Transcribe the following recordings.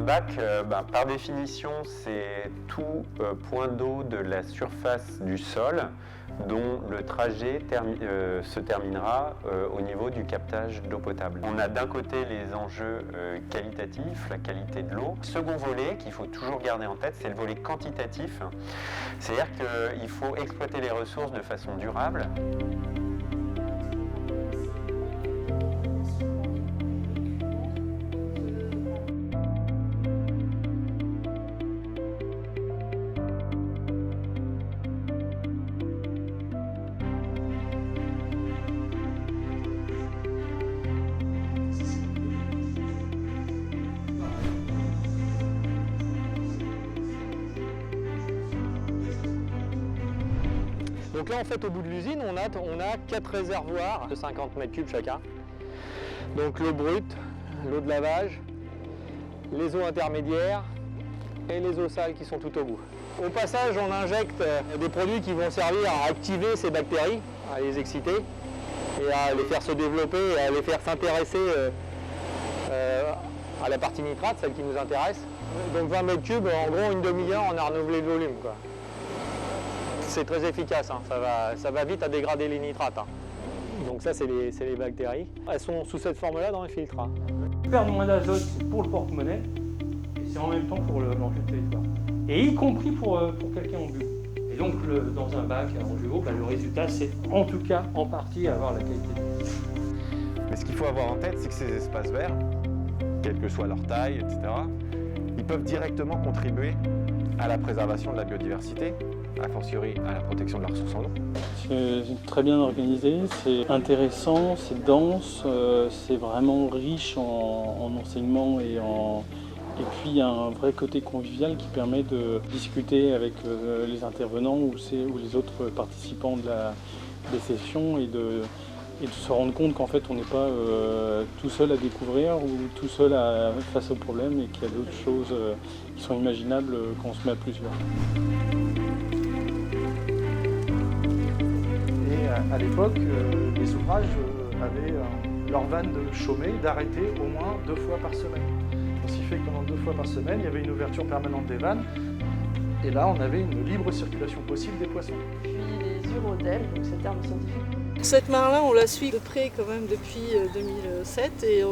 bac, par définition, c'est tout point d'eau de la surface du sol dont le trajet se terminera au niveau du captage d'eau potable. On a d'un côté les enjeux qualitatifs, la qualité de l'eau. Second volet qu'il faut toujours garder en tête, c'est le volet quantitatif. C'est-à-dire qu'il faut exploiter les ressources de façon durable. Donc là, en fait, au bout de l'usine, on a 4 réservoirs de 50 mètres cubes chacun. Donc l'eau brute, l'eau de lavage, les eaux intermédiaires et les eaux sales qui sont tout au bout. Au passage, on injecte des produits qui vont servir à activer ces bactéries, à les exciter et à les faire se développer et à les faire s'intéresser à la partie nitrate, celle qui nous intéresse. Donc 20 mètres cubes, en gros, une demi-heure, on a renouvelé le volume, quoi. C'est très efficace, hein. Ça va vite à dégrader les nitrates. Hein. Donc ça, c'est les bactéries. Elles sont sous cette forme-là dans les filtres. Hein. Perdre moins d'azote, c'est pour le porte-monnaie, et c'est en même temps pour l'enjeu de territoire. Et y compris pour quelqu'un en bio. Et donc, dans un bac en géo, le résultat, c'est en tout cas, en partie, avoir la qualité de l'eau. Mais ce qu'il faut avoir en tête, c'est que ces espaces verts, quelle que soit leur taille, etc., ils peuvent directement contribuer à la préservation de la biodiversité, a fortiori à la protection de la ressource en eau. C'est très bien organisé, c'est intéressant, c'est dense, c'est vraiment riche en enseignements et puis il y a un vrai côté convivial qui permet de discuter avec les intervenants ou les autres participants des sessions et de se rendre compte qu'en fait on n'est pas tout seul à découvrir ou tout seul face au problème et qu'il y a d'autres choses qui sont imaginables quand on se met à plusieurs. À l'époque, les ouvrages avaient leur vanne de chômée d'arrêter au moins 2 fois par semaine. Ce qui fait que pendant 2 fois par semaine, il y avait une ouverture permanente des vannes. Et là, on avait une libre circulation possible des poissons. Puis les urodèles, donc c'est le terme scientifique. Cette mare-là, on la suit de près quand même depuis 2007. Et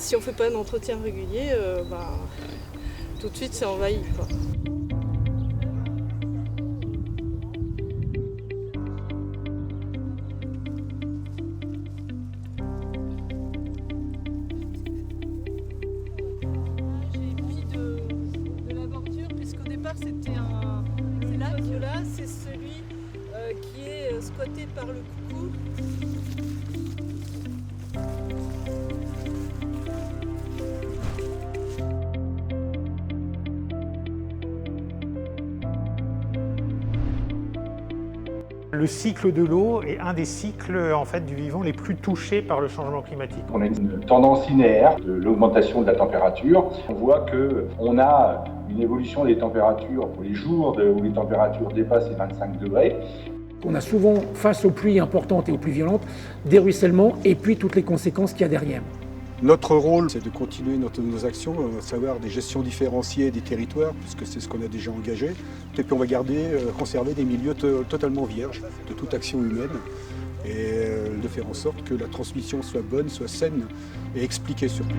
si on ne fait pas un entretien régulier, tout de suite c'est envahi, quoi. C'était un lac, là c'est celui qui est squatté par le coucou. Le cycle de l'eau est un des cycles en fait, du vivant les plus touchés par le changement climatique. On a une tendance linéaire de l'augmentation de la température. On voit qu'on a une évolution des températures pour les jours où les températures dépassent les 25 degrés. On a souvent, face aux pluies importantes et aux pluies violentes, des ruissellements et puis toutes les conséquences qu'il y a derrière. Notre rôle, c'est de continuer nos actions, à savoir des gestions différenciées des territoires, puisque c'est ce qu'on a déjà engagé. Et puis on va conserver des milieux totalement vierges de toute action humaine et de faire en sorte que la transmission soit bonne, soit saine et expliquée surtout.